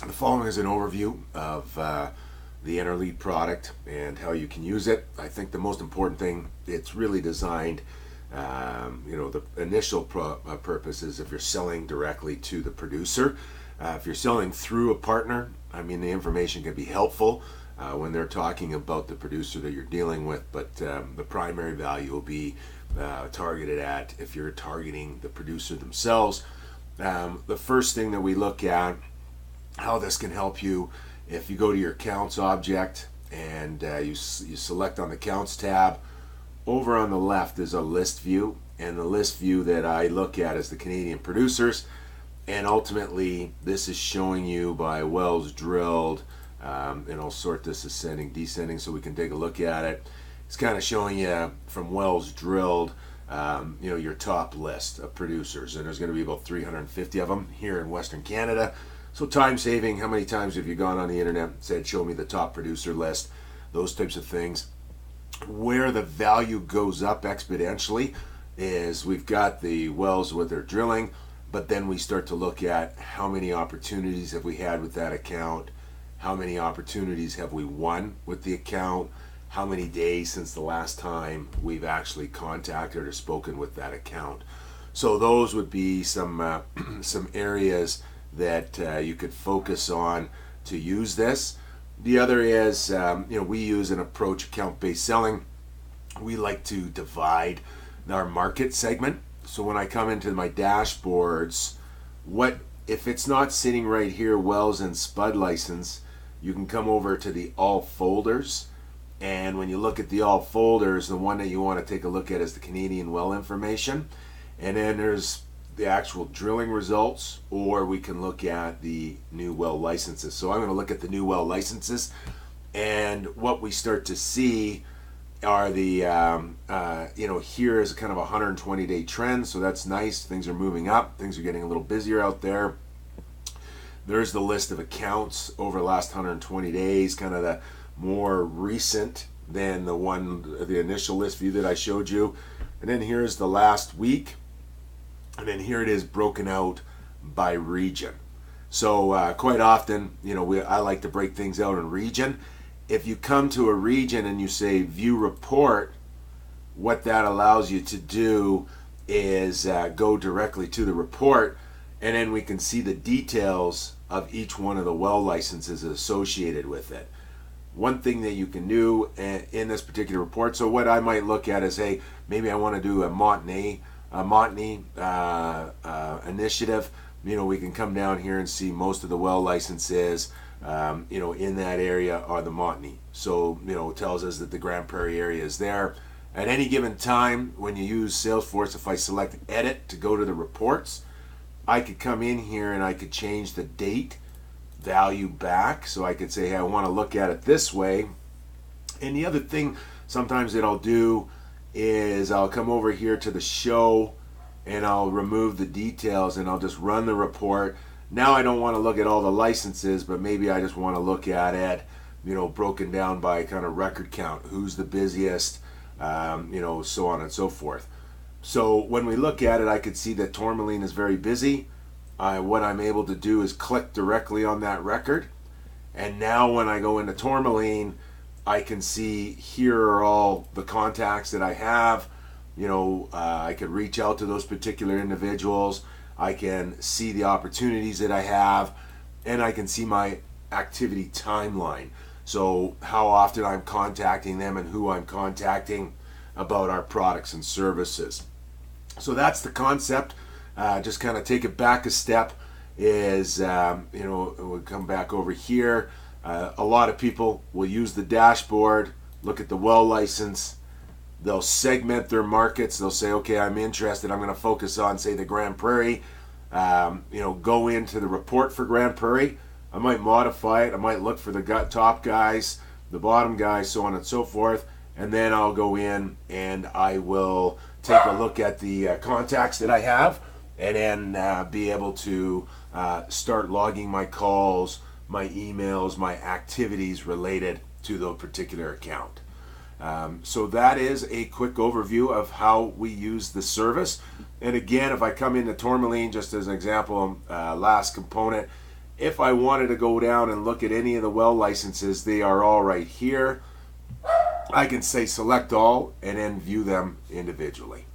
The following is an overview of the Enerlead product and how you can use it. I think the most important thing, it's really designed, the initial purpose is if you're selling directly to the producer. If you're selling through a partner, I mean, the information can be helpful when they're talking about the producer that you're dealing with, but the primary value will be targeted at if you're targeting the producer themselves. The first thing that we look at, how this can help you, if you go to your accounts object and you select on the accounts tab, over on the left is a list view, and the list view that I look at is the Canadian producers, and ultimately this is showing you by wells drilled, and I'll sort this ascending descending so we can take a look at it. It's kind of showing you from wells drilled, your top list of producers, and there's going to be about 350 of them here in Western Canada. So time saving, how many times have you gone on the internet and said, show me the top producer list, those types of things. Where the value goes up exponentially is we've got the wells with their drilling, but then we start to look at how many opportunities have we had with that account, how many opportunities have we won with the account, how many days since the last time we've actually contacted or spoken with that account. So those would be some areas that you could focus on to use this. The other is, we use an approach account-based selling. We like to divide our market segment. So when I come into my dashboards, what if it's not sitting right here, wells and spud license, you can come over to the all folders. And when you look at the all folders, the one that you want to take a look at is the Canadian well information. And then there's the actual drilling results, or we can look at the new well licenses. So I'm going to look at the new well licenses, and what we start to see are the here is kind of a 120-day trend, so that's nice. Things are moving up, things are getting a little busier out there. There's the list of accounts over the last 120 days, kind of the more recent than the initial list view that I showed you. And then here's the last week. And then here it is broken out by region. So quite often, I like to break things out in region. If you come to a region and you say view report, what that allows you to do is go directly to the report, and then we can see the details of each one of the well licenses associated with it. One thing that you can do in this particular report, so what I might look at is, hey, maybe I want to do a Montney initiative. We can come down here and see most of the well licenses in that area are the Montney. So it tells us that the Grand Prairie area is there. At any given time when you use Salesforce, if I select edit to go to the reports, I could come in here and I could change the date value back. So I could say, hey, I want to look at it this way. And the other thing sometimes that I'll do is I'll come over here to the show and I'll remove the details and I'll just run the report. Now I don't want to look at all the licenses, but maybe I just want to look at it, broken down by kind of record count, who's the busiest, so on and so forth. So when we look at it, I could see that Tourmaline is very busy. What I'm able to do is click directly on that record. And now when I go into Tourmaline, I can see here are all the contacts that I have. I could reach out to those particular individuals. I can see the opportunities that I have, and I can see my activity timeline. So how often I'm contacting them and who I'm contacting about our products and services. So that's the concept. Just kind of take it back a step is, we'll come back over here. A lot of people will use the dashboard, look at the well license, they'll segment their markets, they'll say, okay, I'm interested, I'm going to focus on, say, the Grand Prairie, go into the report for Grand Prairie. I might modify it, I might look for the top guys, the bottom guys, so on and so forth, and then I'll go in and I will take a look at the contacts that I have, and then be able to start logging my calls, my emails, my activities related to the particular account. So that is a quick overview of how we use the service. And again, if I come into Tourmaline, just as an example, last component, If I wanted to go down and look at any of the well licenses, they are all right here. I can say select all and then view them individually.